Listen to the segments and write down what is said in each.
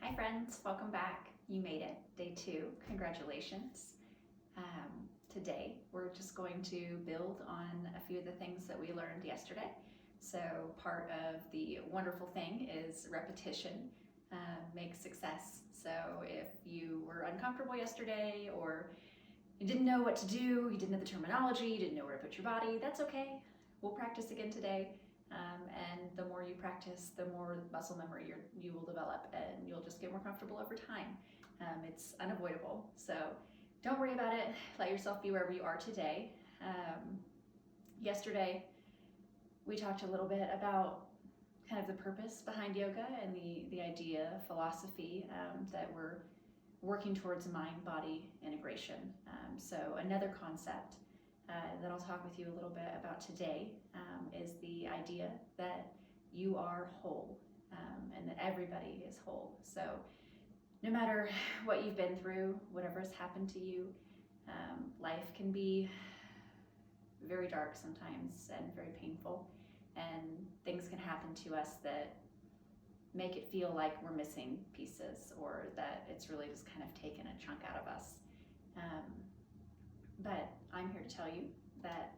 Hi friends, welcome back. You made it, day 2, congratulations. Today we're just going to build on a few of the things that we learned yesterday. So part of the wonderful thing is repetition makes success. So if you were uncomfortable yesterday or you didn't know what to do, you didn't know the terminology, you didn't know where to put your body, that's okay. We'll practice again today. And the more you practice, the more muscle memory you will develop, and you'll just get more comfortable over time. It's unavoidable, so don't worry about it. Let yourself be wherever you are today. Yesterday, we talked a little bit about kind of the purpose behind yoga and the idea, philosophy, that we're working towards mind-body integration. So another concept that I'll talk with you a little bit about today is the idea that you are whole, and that everybody is whole. So no matter what you've been through, whatever has happened to you, life can be very dark sometimes and very painful, and things can happen to us that make it feel like we're missing pieces, or that it's really just kind of taken a chunk out of us. But I'm here to tell you that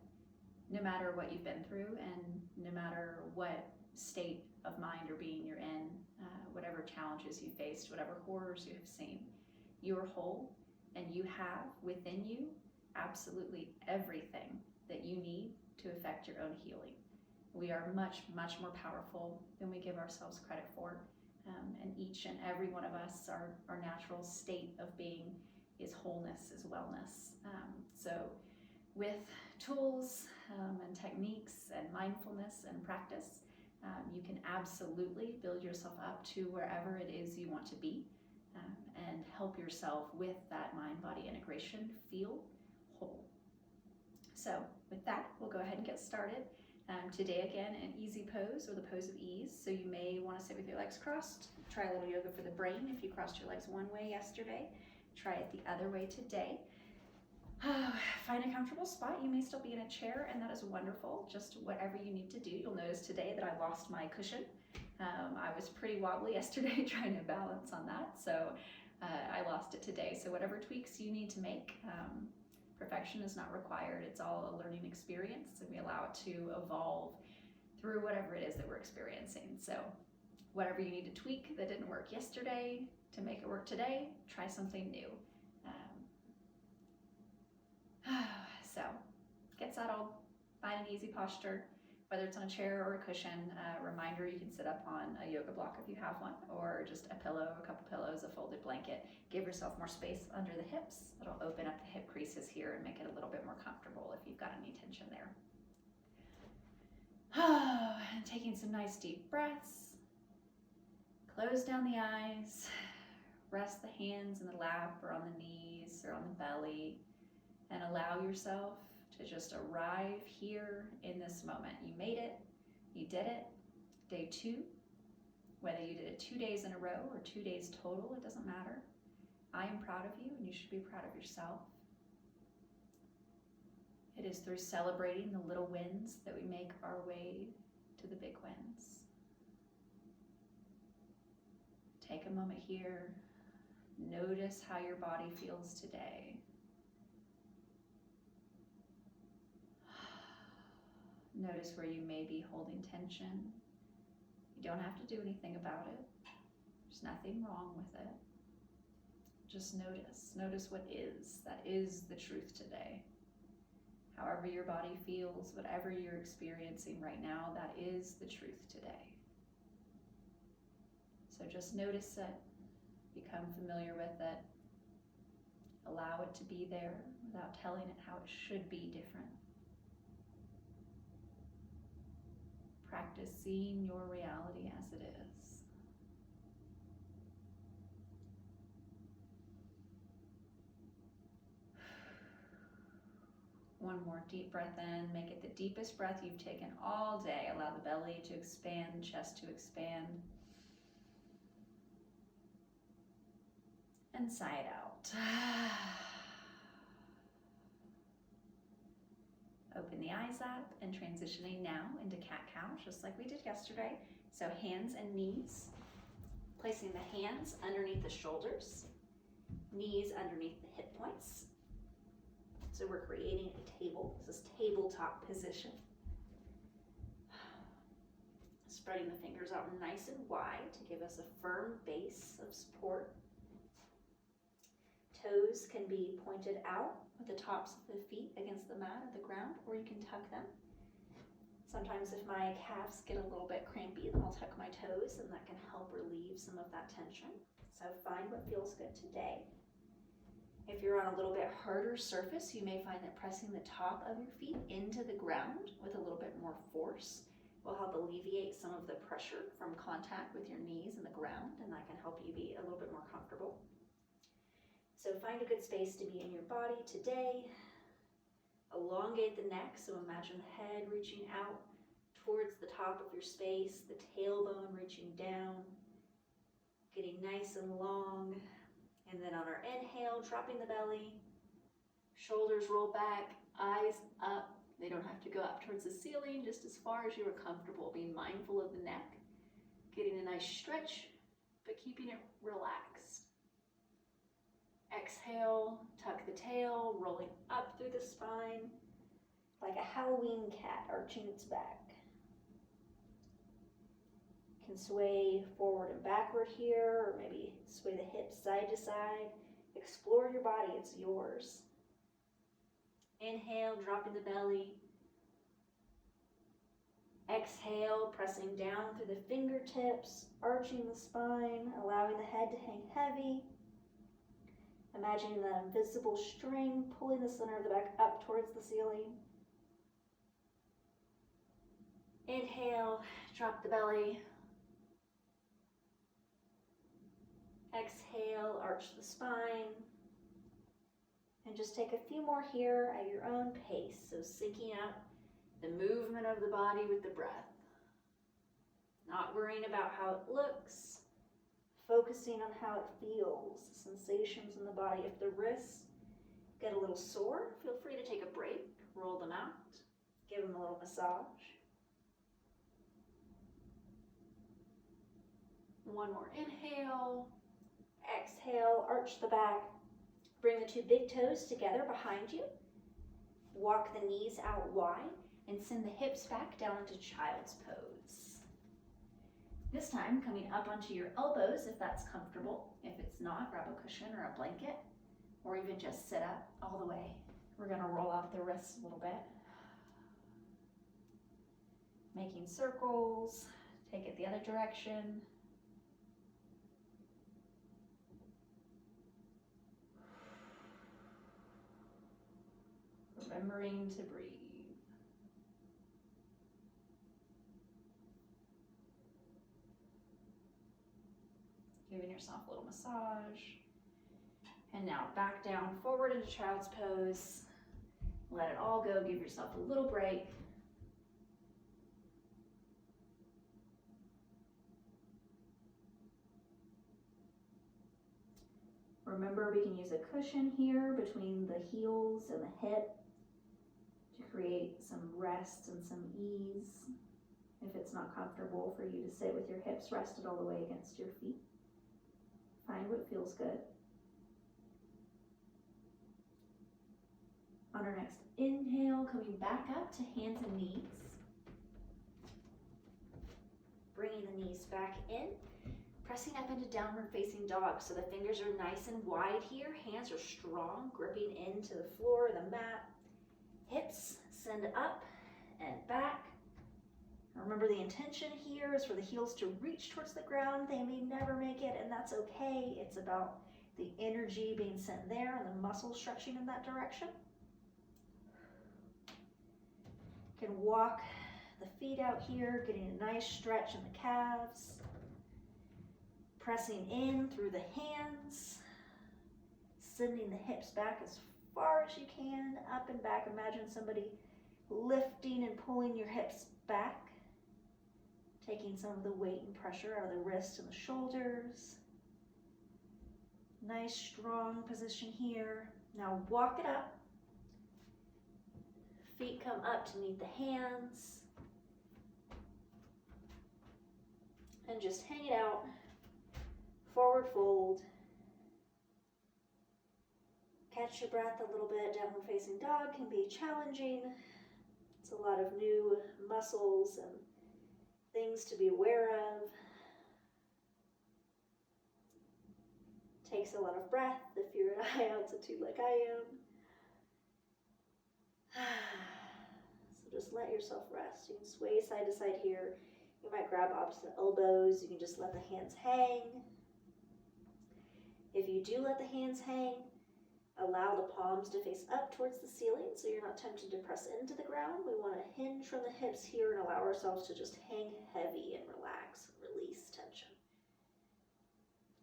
no matter what you've been through, and no matter what state of mind or being you're in, whatever challenges you faced, whatever horrors you have seen, you are whole, and you have within you absolutely everything that you need to affect your own healing. We are much, much more powerful than we give ourselves credit for, and each and every one of us, our natural state of being is wholeness, is wellness. So with tools and techniques and mindfulness and practice, you can absolutely build yourself up to wherever it is you want to be, and help yourself with that mind-body integration feel whole. So with that, we'll go ahead and get started. Today again, an easy pose, or the pose of ease. So you may want to sit with your legs crossed. Try a little yoga for the brain. If you crossed your legs one way yesterday, try it the other way today. Find a comfortable spot. You may still be in a chair, and that is wonderful. Just whatever you need to do. You'll notice today that I lost my cushion. I was pretty wobbly yesterday trying to balance on that, so I lost it today. So whatever tweaks you need to make, perfection is not required. It's all a learning experience, and we allow it to evolve through whatever it is that we're experiencing. So whatever you need to tweak that didn't work yesterday to make it work today, try something new. So get settled, find an easy posture, whether it's on a chair or a cushion. Reminder, you can sit up on a yoga block if you have one, or just a pillow, a couple pillows, a folded blanket. Give yourself more space under the hips. It'll open up the hip creases here and make it a little bit more comfortable if you've got any tension there. And taking some nice deep breaths. Close down the eyes. Rest the hands in the lap or on the knees or on the belly, and allow yourself to just arrive here in this moment. You made it, you did it. Day 2, whether you did it 2 days in a row or 2 days total, it doesn't matter. I am proud of you, and you should be proud of yourself. It is through celebrating the little wins that we make our way to the big wins. Take a moment here. Notice how your body feels today. Notice where you may be holding tension. You don't have to do anything about it. There's nothing wrong with it. Just notice. Notice what is. That is the truth today. However your body feels, whatever you're experiencing right now, that is the truth today. So just notice it. Become familiar with it. Allow it to be there without telling it how it should be different. Practice seeing your reality as it is. One more deep breath in. Make it the deepest breath you've taken all day. Allow the belly to expand, chest to expand. And sigh it out. Open the eyes up, and transitioning now into cat-cow, just like we did yesterday. So hands and knees Placing the hands underneath the shoulders, knees underneath the hip points. So we're creating a table. This is tabletop position. Spreading the fingers out nice and wide to give us a firm base of support. Toes can be pointed out with the tops of the feet against the mat or the ground, or you can tuck them. Sometimes if my calves get a little bit crampy, then I'll tuck my toes, and that can help relieve some of that tension. So find what feels good today. If you're on a little bit harder surface, you may find that pressing the top of your feet into the ground with a little bit more force will help alleviate some of the pressure from contact with your knees and the ground, and that can help you be a little bit more comfortable. So find a good space to be in your body today. Elongate the neck, so imagine the head reaching out towards the top of your space, the tailbone reaching down, getting nice and long. And then on our inhale, dropping the belly, shoulders roll back, eyes up. They don't have to go up towards the ceiling, just as far as you are comfortable. Being mindful of the neck, getting a nice stretch, but keeping it relaxed. Exhale, tuck the tail, rolling up through the spine, like a Halloween cat arching its back. Can sway forward and backward here, or maybe sway the hips side to side. Explore your body, it's yours. Inhale, dropping the belly. Exhale, pressing down through the fingertips, arching the spine, allowing the head to hang heavy. Imagining that invisible string pulling the center of the back up towards the ceiling. Inhale, drop the belly. Exhale, arch the spine. And just take a few more here at your own pace. So syncing up the movement of the body with the breath. Not worrying about how it looks. Focusing on how it feels, sensations in the body. If the wrists get a little sore, feel free to take a break, roll them out, give them a little massage. One more inhale, exhale, arch the back. Bring the two big toes together behind you. Walk the knees out wide and send the hips back down into child's pose. This time, coming up onto your elbows if that's comfortable. If it's not, grab a cushion or a blanket, or even just sit up all the way. We're gonna roll out the wrists a little bit. Making circles, take it the other direction. Remembering to breathe. Giving yourself a little massage. And now back down, forward into child's pose. Let it all go, give yourself a little break. Remember, we can use a cushion here between the heels and the hip to create some rest and some ease. If it's not comfortable for you to sit with your hips rested all the way against your feet. Find what feels good. On our next inhale, coming back up to hands and knees. Bringing the knees back in, pressing up into downward facing dog. So the fingers are nice and wide here, hands are strong, gripping into the floor, the mat. Hips send up and back. Remember, the intention here is for the heels to reach towards the ground. They may never make it, and that's okay. It's about the energy being sent there and the muscles stretching in that direction. You can walk the feet out here, getting a nice stretch in the calves. Pressing in through the hands. Sending the hips back as far as you can, up and back. Imagine somebody lifting and pulling your hips back. Taking some of the weight and pressure out of the wrists and the shoulders. Nice strong position here. Now walk it up. Feet come up to meet the hands. And just hang it out. Forward fold. Catch your breath a little bit. Downward facing dog can be challenging. It's a lot of new muscles and things to be aware of. Takes a lot of breath if you're an high-altitude like I am. So just let yourself rest. You can sway side to side here. You might grab opposite elbows. You can just let the hands hang. If you do let the hands hang, allow the palms to face up towards the ceiling so you're not tempted to press into the ground. We want to hinge from the hips here and allow ourselves to just hang heavy and relax, release tension.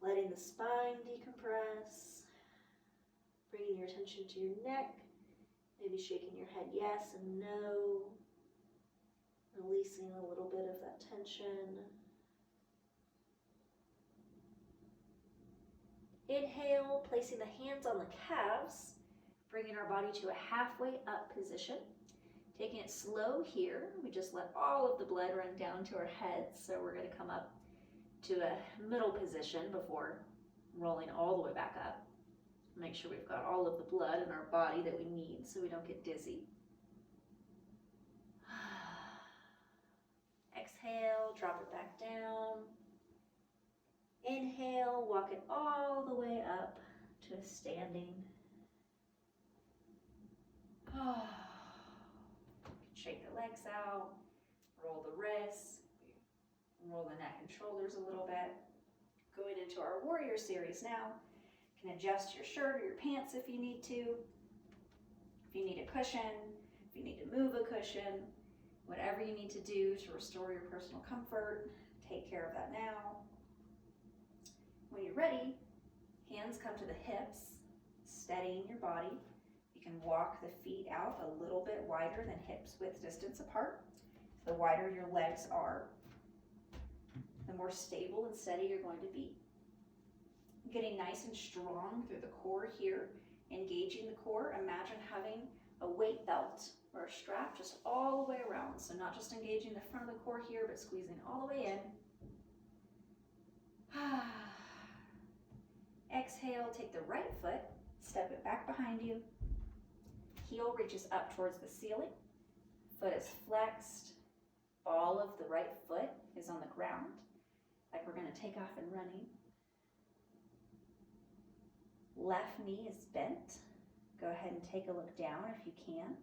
Letting the spine decompress, bringing your attention to your neck, maybe shaking your head yes and no, releasing a little bit of that tension. Inhale, placing the hands on the calves, bringing our body to a halfway up position. Taking it slow here, we just let all of the blood run down to our heads, so we're going to come up to a middle position before rolling all the way back up. Make sure we've got all of the blood in our body that we need so we don't get dizzy. Exhale, drop it back down. Inhale, walk it all the way up to a standing. Shake the legs out, roll the wrists, roll the neck and shoulders a little bit. Going into our warrior series now. You can adjust your shirt or your pants if you need to. If you need a cushion, if you need to move a cushion, whatever you need to do to restore your personal comfort, take care of that now. When you're ready, hands come to the hips, steadying your body. You can walk the feet out a little bit wider than hips width distance apart. The wider your legs are, the more stable and steady you're going to be. Getting nice and strong through the core here, engaging the core. Imagine having a weight belt or a strap just all the way around. So not just engaging the front of the core here, but squeezing all the way in. Exhale, take the right foot, step it back behind you. Heel reaches up towards the ceiling. Foot is flexed. Ball of the right foot is on the ground, like we're going to take off and running. Left knee is bent. Go ahead and take a look down if you can.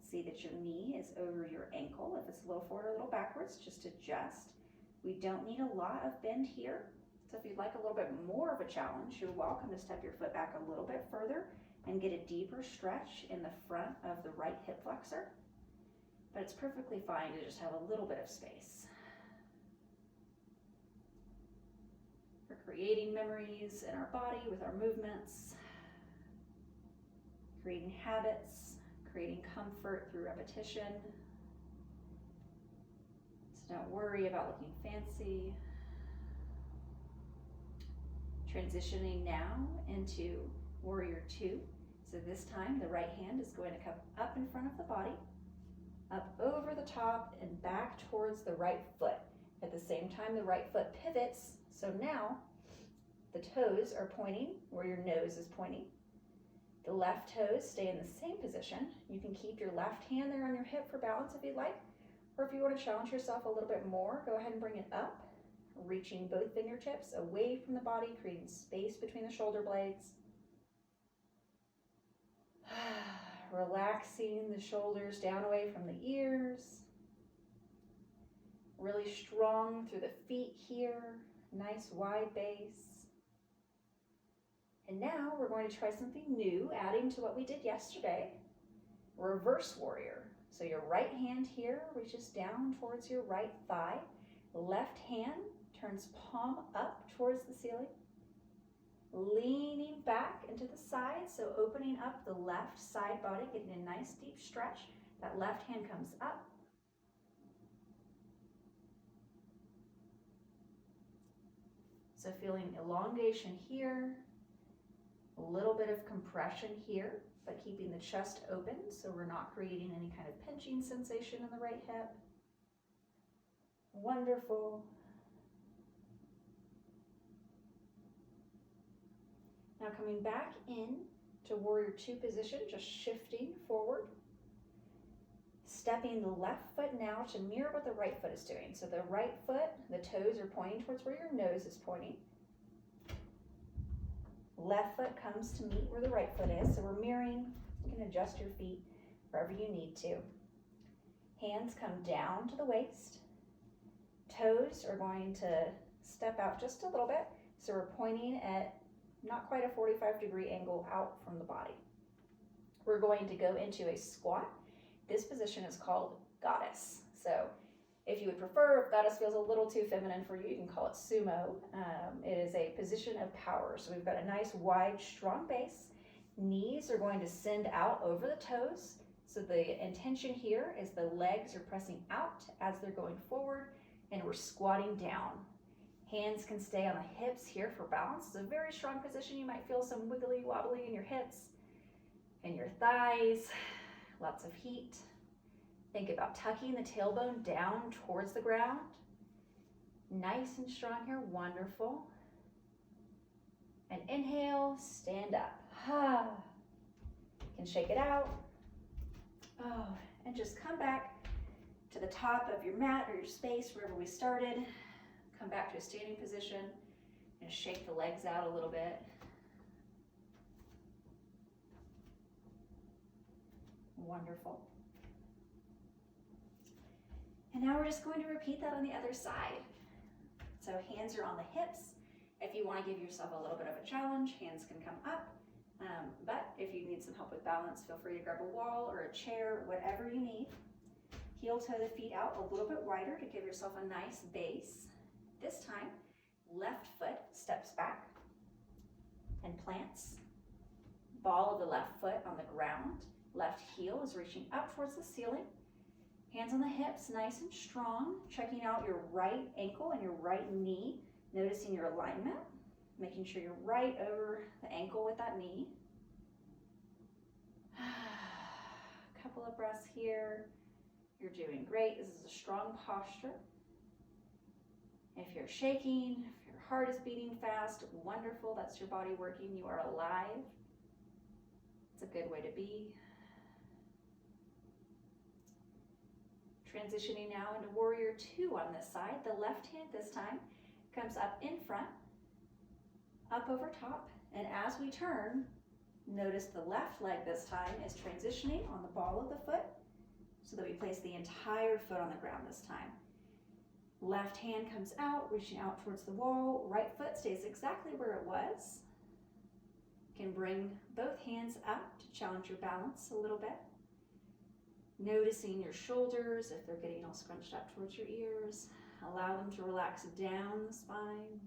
See that your knee is over your ankle. If it's a little forward or a little backwards, just adjust. We don't need a lot of bend here. So if you'd like a little bit more of a challenge, you're welcome to step your foot back a little bit further and get a deeper stretch in the front of the right hip flexor. But it's perfectly fine to just have a little bit of space. We're creating memories in our body with our movements, creating habits, creating comfort through repetition. So don't worry about looking fancy. Transitioning now into Warrior 2. So this time the right hand is going to come up in front of the body, up over the top and back towards the right foot. At the same time, the right foot pivots. So now the toes are pointing where your nose is pointing. The left toes stay in the same position. You can keep your left hand there on your hip for balance if you'd like. Or if you want to challenge yourself a little bit more, go ahead and bring it up, reaching both fingertips away from the body, creating space between the shoulder blades. Relaxing the shoulders down away from the ears. Really strong through the feet here. Nice wide base. And now we're going to try something new, adding to what we did yesterday. Reverse warrior. So your right hand here reaches down towards your right thigh. Left hand turns palm up towards the ceiling. Leaning back into the side, so opening up the left side body, getting a nice deep stretch. That left hand comes up. So feeling elongation here, a little bit of compression here, but keeping the chest open so we're not creating any kind of pinching sensation in the right hip. Wonderful. Now coming back in to warrior two position, just shifting forward. Stepping the left foot now to mirror what the right foot is doing. So the right foot, the toes are pointing towards where your nose is pointing. Left foot comes to meet where the right foot is. So we're mirroring. You can adjust your feet wherever you need to. Hands come down to the waist. Toes are going to step out just a little bit. So we're pointing at not quite a 45-degree angle out from the body. We're going to go into a squat. This position is called goddess. So if you would prefer, if goddess feels a little too feminine for you, you can call it sumo. It is a position of power. So we've got a nice wide, strong base. Knees are going to send out over the toes. So the intention here is the legs are pressing out as they're going forward, and we're squatting down. Hands can stay on the hips here for balance. It's a very strong position. You might feel some wiggly wobbly in your hips and your thighs. Lots of heat. Think about tucking the tailbone down towards the ground. Nice and strong here, wonderful. And inhale, stand up. Can shake it out. Oh, and just come back to the top of your mat or your space, wherever we started. Come back to a standing position and shake the legs out a little bit. Wonderful. And now we're just going to repeat that on the other side. So hands are on the hips. If you want to give yourself a little bit of a challenge, hands can come up. But if you need some help with balance, feel free to grab a wall or a chair, whatever you need. Heel toe the feet out a little bit wider to give yourself a nice base. This time, left foot steps back and plants. Ball of the left foot on the ground. Left heel is reaching up towards the ceiling. Hands on the hips, nice and strong. Checking out your right ankle and your right knee. Noticing your alignment. Making sure you're right over the ankle with that knee. A couple of breaths here. You're doing great. This is a strong posture. If you're shaking, if your heart is beating fast, wonderful. That's your body working. You are alive. It's a good way to be. Transitioning now into warrior two on this side. The left hand this time comes up in front, up over top, and as we turn, notice the left leg this time is transitioning on the ball of the foot so that we place the entire foot on the ground this time. Left hand comes out, reaching out towards the wall. Right foot stays exactly where it was. You can bring both hands up to challenge your balance a little bit. Noticing your shoulders, if they're getting all scrunched up towards your ears. Allow them to relax down the spine.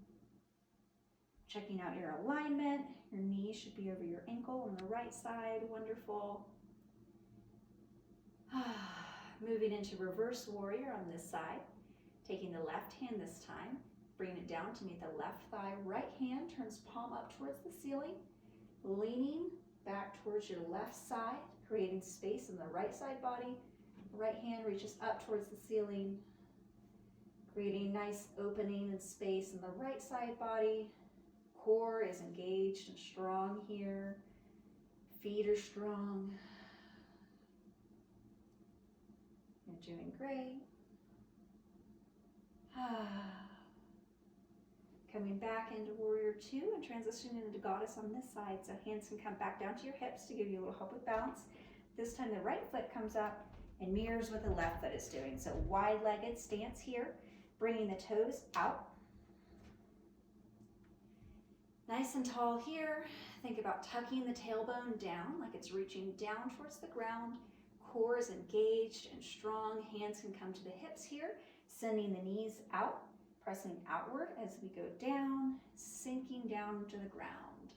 Checking out your alignment. Your knee should be over your ankle on the right side. Wonderful. Moving into reverse warrior on this side. Taking the left hand this time, bringing it down to meet the left thigh. Right hand turns palm up towards the ceiling, leaning back towards your left side, creating space in the right side body. Right hand reaches up towards the ceiling, creating nice opening and space in the right side body. Core is engaged and strong here. Feet are strong. You're doing great. Coming back into warrior two and transitioning into goddess on this side. So hands can come back down to your hips to give you a little help with balance. This time the right foot comes up and mirrors what the left foot is doing. So wide-legged stance here, bringing the toes out. Nice and tall here. Think about tucking the tailbone down like it's reaching down towards the ground. Core is engaged and strong. Hands can come to the hips here, sending the knees out, pressing outward as we go down, sinking down to the ground.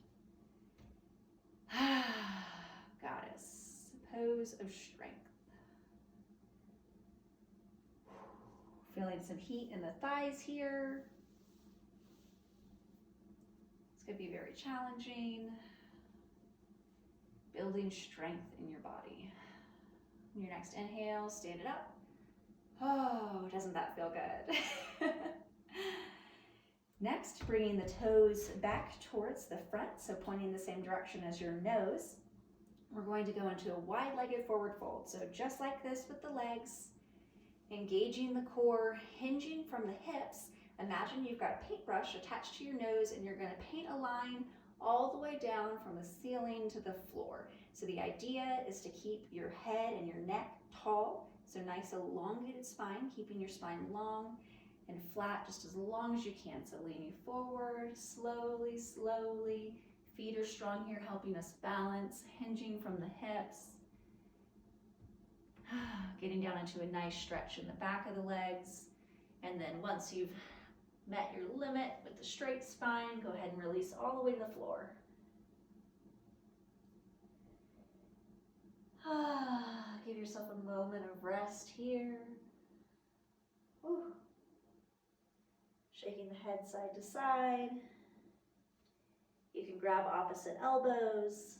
Goddess, pose of strength. Feeling some heat in the thighs here. It's going to be very challenging. Building strength in your body. On your next inhale, stand it up. Oh, doesn't that feel good? Next, bringing the toes back towards the front, so pointing the same direction as your nose. We're going to go into a wide-legged forward fold. So just like this with the legs, engaging the core, hinging from the hips. Imagine you've got a paintbrush attached to your nose and you're going to paint a line all the way down from the ceiling to the floor. So the idea is to keep your head and your neck tall, so nice elongated spine, keeping your spine long and flat just as long as you can. So leaning forward, slowly, slowly. Feet are strong here, helping us balance, hinging from the hips. Getting down into a nice stretch in the back of the legs. And then once you've met your limit with the straight spine, go ahead and release all the way to the floor. Give yourself a moment of rest here. Whew. Shaking the head side to side. You can grab opposite elbows.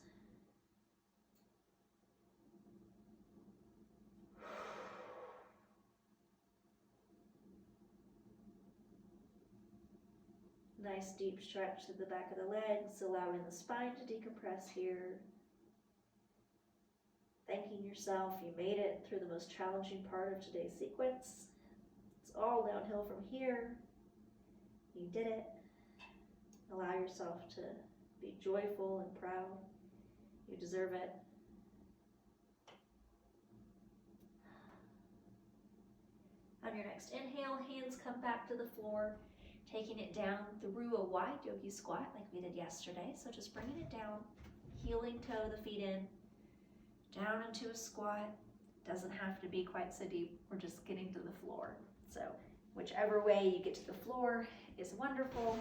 Nice deep stretch to the back of the legs, allowing the spine to decompress here. Thanking yourself, you made it through the most challenging part of today's sequence. It's all downhill from here. You did it. Allow yourself to be joyful and proud. You deserve it. On your next inhale, hands come back to the floor, taking it down through a wide yogi squat like we did yesterday. So just bringing it down, heeling toe the feet in, down into a squat. Doesn't have to be quite so deep. We're just getting to the floor. So whichever way you get to the floor is wonderful.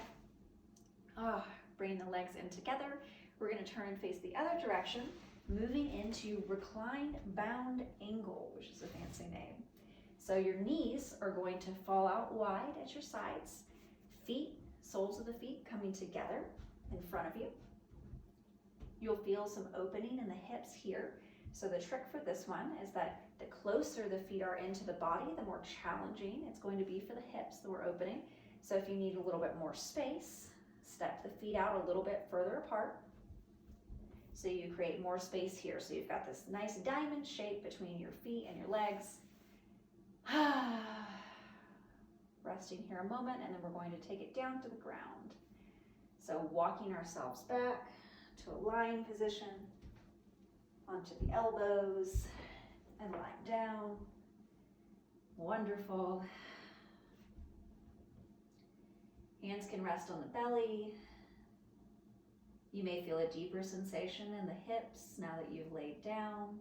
Bringing the legs in together. We're going to turn and face the other direction, moving into reclined bound angle, which is a fancy name. So your knees are going to fall out wide at your sides. Feet, soles of the feet coming together in front of you. You'll feel some opening in the hips here. So the trick for this one is that the closer the feet are into the body, the more challenging it's going to be for the hips that we're opening. So if you need a little bit more space, step the feet out a little bit further apart. So you create more space here. So you've got this nice diamond shape between your feet and your legs. Resting here a moment, and then we're going to take it down to the ground. So walking ourselves back to a lying position, onto the elbows, and lying down. Wonderful. Hands can rest on the belly. You may feel a deeper sensation in the hips now that you've laid down.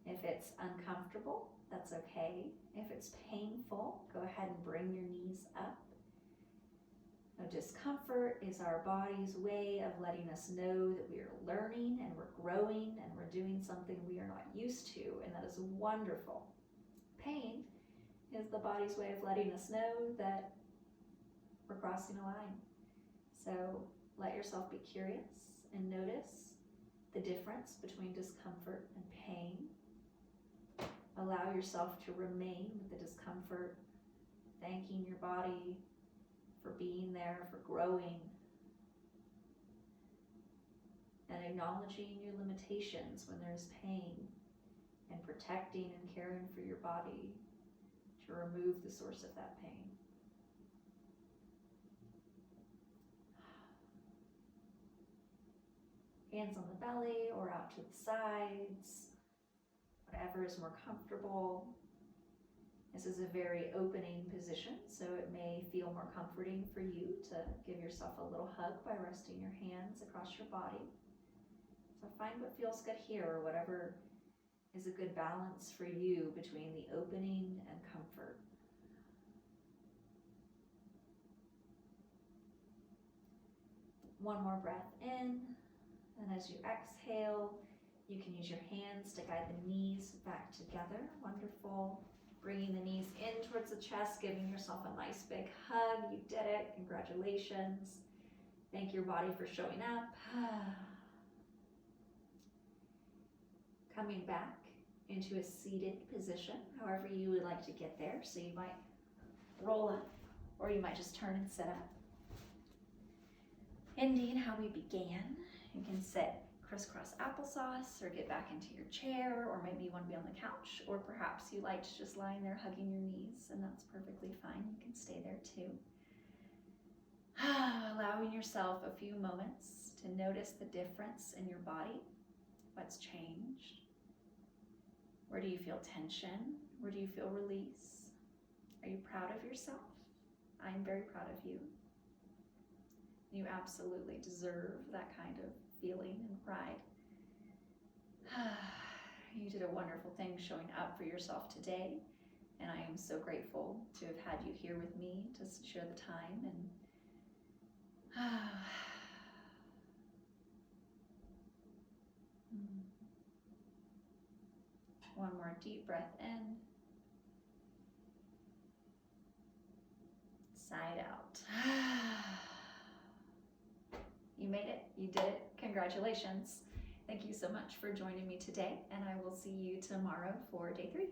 If it's uncomfortable, that's okay. If it's painful, go ahead and bring your knees up. Now, discomfort is our body's way of letting us know that we are learning and we're growing and we're doing something we are not used to, and that is wonderful. Pain is the body's way of letting us know that we're crossing a line. So let yourself be curious and notice the difference between discomfort and pain. Allow yourself to remain with the discomfort, thanking your body for being there, for growing, and acknowledging your limitations when there's pain, and protecting and caring for your body to remove the source of that pain. Hands on the belly or out to the sides, whatever is more comfortable. This is a very opening position, so it may feel more comforting for you to give yourself a little hug by resting your hands across your body. So find what feels good here, or whatever is a good balance for you between the opening and comfort. One more breath in, and as you exhale, you can use your hands to guide the knees back together. Wonderful. Bringing the knees in towards the chest, giving yourself a nice big hug. You did it. Congratulations. Thank your body for showing up. Coming back into a seated position, however you would like to get there. So you might roll up, or you might just turn and sit up. Ending how we began, you can sit crisscross applesauce or get back into your chair, or maybe you want to be on the couch, or perhaps you liked just lying there hugging your knees, and that's perfectly fine. You can stay there too. Allowing yourself a few moments to notice the difference in your body. What's changed? Where do you feel tension? Where do you feel release? Are you proud of yourself? I'm very proud of you. You absolutely deserve that kind of feeling and pride. You did a wonderful thing showing up for yourself today, and I am so grateful to have had you here with me to share the time. And one more deep breath in, side out. You made it, you did it, congratulations. Thank you so much for joining me today, and I will see you tomorrow for day 3.